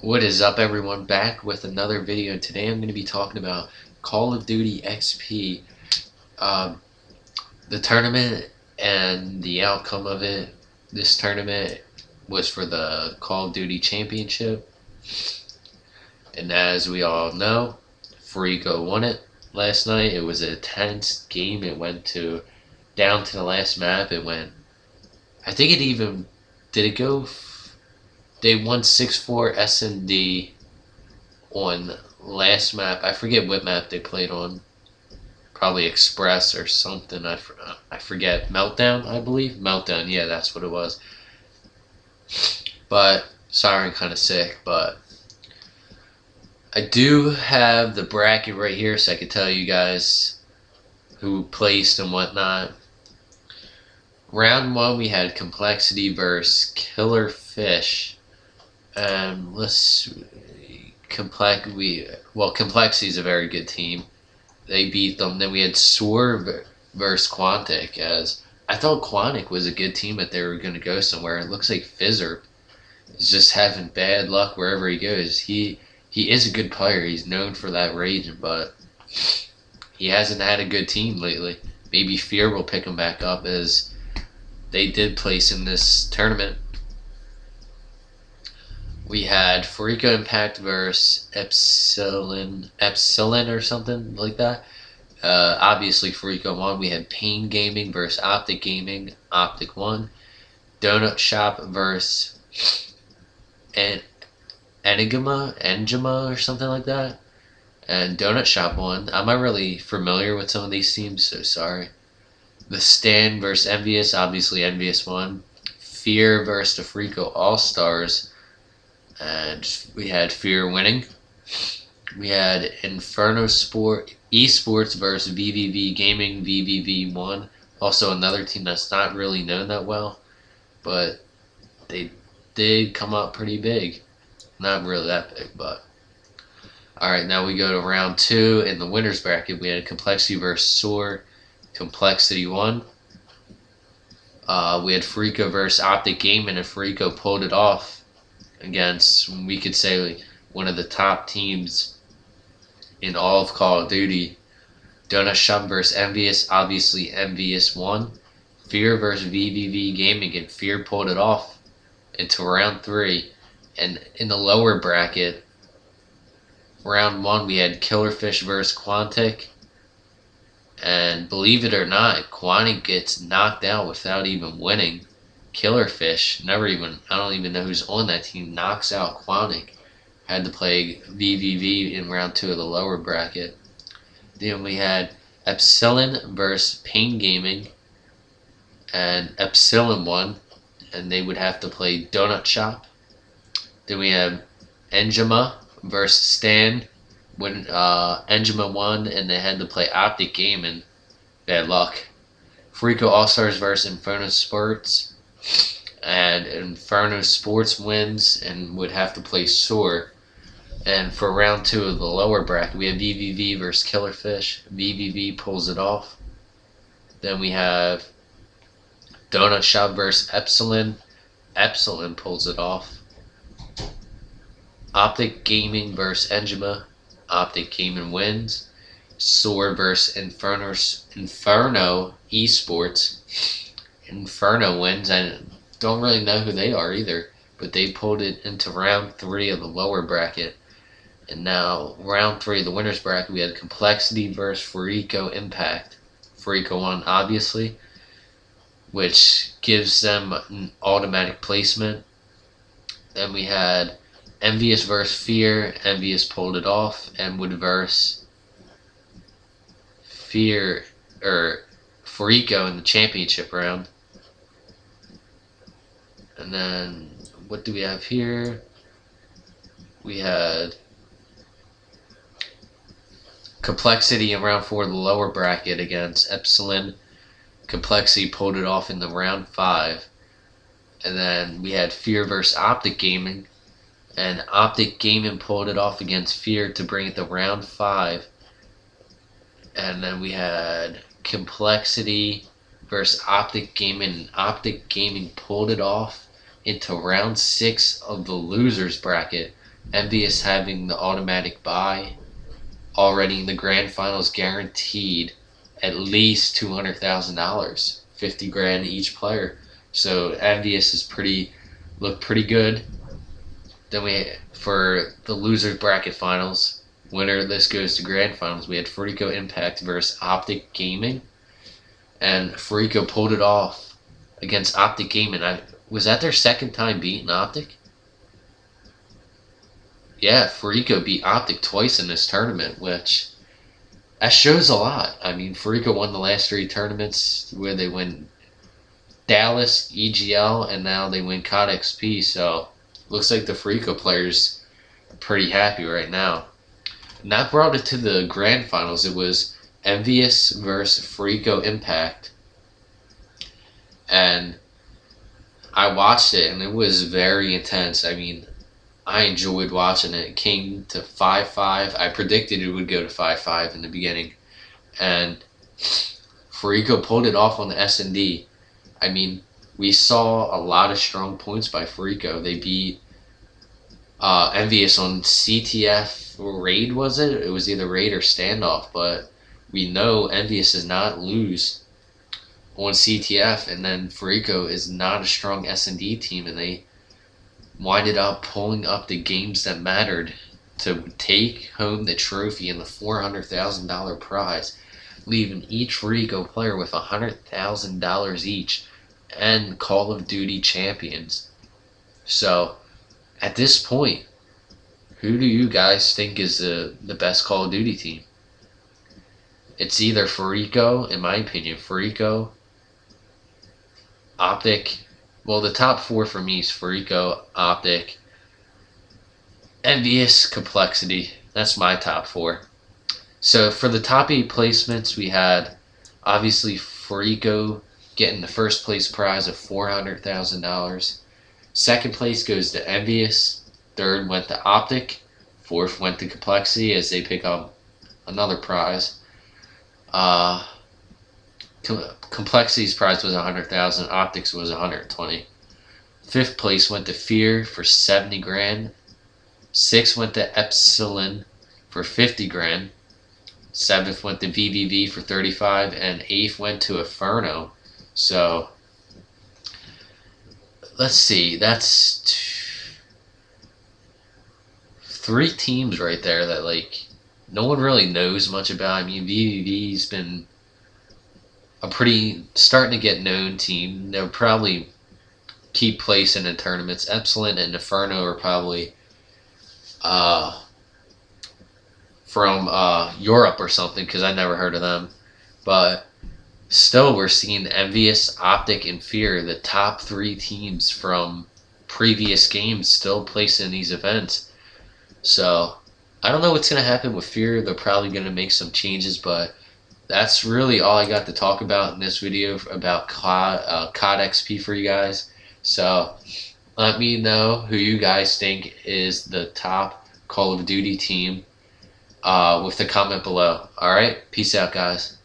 What is up, everyone? Back with another video. Today I'm going to be talking about Call of Duty XP, um, the tournament and the outcome of it. This tournament was for the Call of Duty Championship, and as we all know, Fariko won it last night. It was a tense game. It went down to the last map. I think it even did it go. They won 6-4 S&D on last map. I forget what map they played on. Probably Express or something. I forget. Meltdown, I believe. Meltdown, yeah, that's what it was. But, sorry, I'm kind of sick, but I do have the bracket right here so I can tell you guys who placed and whatnot. Round 1, we had Complexity versus Killer Fish. Complexity is a very good team. They beat them. Then we had Soar versus Quantic. As I thought Quantic was a good team, but they were going to go somewhere. It looks like Fizzer is just having bad luck wherever he goes. He is a good player. He's known for that rage, but he hasn't had a good team lately. Maybe Fear will pick him back up, as they did place in this tournament. We had Fariko Impact versus Epsilon or something like that. Obviously, Fariko won. We had Pain Gaming versus Optic Gaming. Optic won. Donut Shop versus Enigma or something like that. And Donut Shop won. I'm not really familiar with some of these teams, so sorry. The Stand versus Envyus. Obviously, Envyus won. Fear versus the Fariko All-Stars. And we had Fear winning. We had Inferno Esports versus VVV Gaming. VVV won. Also another team that's not really known that well, but they did come up pretty big. Not really that big, but alright, now we go to round 2 in the winners bracket. We had Complexity versus Soar. Complexity won. We had Fariko versus Optic Gaming, and Fariko pulled it off against, we could say, one of the top teams in all of Call of Duty. Donut Shop versus Envyus. Obviously, Envyus won. Fear versus VVV Gaming, and Fear pulled it off into round 3. And in the lower bracket, round 1, we had Killerfish versus Quantic. And believe it or not, Quantic gets knocked out without even winning. Killerfish, I don't even know who's on that team, knocks out Quantic. Had to play VVV in round 2 of the lower bracket. Then we had Epsilon versus Pain Gaming, and Epsilon won, and they would have to play Donut Shop. Then we have Enigma versus Stan, when Enigma won, and they had to play Optic Gaming. Bad luck. Fariko All-Stars versus Inferno Sports. And Inferno Sports wins and would have to play Soar. And for round 2 of the lower bracket, we have VVV versus Killerfish. VVV pulls it off. Then we have Donut Shop versus Epsilon. Epsilon pulls it off. Optic Gaming versus Enigma. Optic Gaming wins. Soar versus Inferno Esports. Inferno wins. I don't really know who they are either, but they pulled it into round 3 of the lower bracket. And now round 3 of the winners bracket, we had Complexity versus Fariko Impact. Fariko won, obviously, which gives them an automatic placement. Then we had Envyus versus Fear. Envyus pulled it off and would verse Fear or Fariko in the championship round. And then, what do we have here? We had Complexity in round 4 of the lower bracket against Epsilon. Complexity pulled it off in the round 5. And then we had Fear versus Optic Gaming. And Optic Gaming pulled it off against Fear to bring it to round 5. And then we had Complexity versus Optic Gaming, and Optic Gaming pulled it off into round 6 of the losers bracket Envyus having the automatic bye, already in the grand finals, guaranteed at least $200,000, 50 grand each player. So Envyus is looked pretty good. Then for the losers bracket finals, winner of this goes to grand finals. We had Fariko Impact versus Optic Gaming, and Fariko pulled it off against Optic Gaming. Was that their second time beating Optic? Yeah, Fariko beat Optic twice in this tournament, which that shows a lot. I mean, Fariko won the last 3 tournaments where they win Dallas, EGL, and now they win CoD XP. So looks like the Fariko players are pretty happy right now. And that brought it to the grand finals. It was Envyus versus Fariko Impact, and I watched it, and it was very intense. I mean, I enjoyed watching it. It came to 5-5. I predicted it would go to 5-5 in the beginning, and Fariko pulled it off on the S&D. I mean, we saw a lot of strong points by Fariko. They beat Envyus on CTF raid, was it? It was either raid or standoff, but we know Envyus does not lose on CTF, and then Fariko is not a strong S&D team, and they winded up pulling up the games that mattered to take home the trophy and the $400,000 prize, leaving each Fariko player with $100,000 each and Call of Duty champions. So at this point, who do you guys think is the best Call of Duty team? It's either Fariko, in my opinion, Fariko, Optic. Well, the top 4 for me is Fariko, Optic, Envyus, Complexity. That's my top 4. So for the top 8 placements, we had obviously Fariko getting the first place prize of $400,000. Second place goes to Envyus. Third went to Optic. Fourth went to Complexity as they pick up another prize. Complexity's prize was $100,000. Optics was $120,000. Fifth place went to Fear for $70 grand. Sixth went to Epsilon for $50 grand. Seventh went to VVV for $35,000, and eighth went to Inferno. So let's see, that's 3 teams right there that like no one really knows much about. I mean, VVV's been a pretty starting to get known team. They'll probably keep placing in tournaments. Epsilon and Inferno are probably from Europe or something, because I never heard of them. But still, we're seeing Envyus, Optic, and Fear, the top 3 teams from previous games, still placing these events. So I don't know what's going to happen with Fear. They're probably going to make some changes, but that's really all I got to talk about in this video about CoD XP for you guys. So let me know who you guys think is the top Call of Duty team with the comment below. Alright, peace out, guys.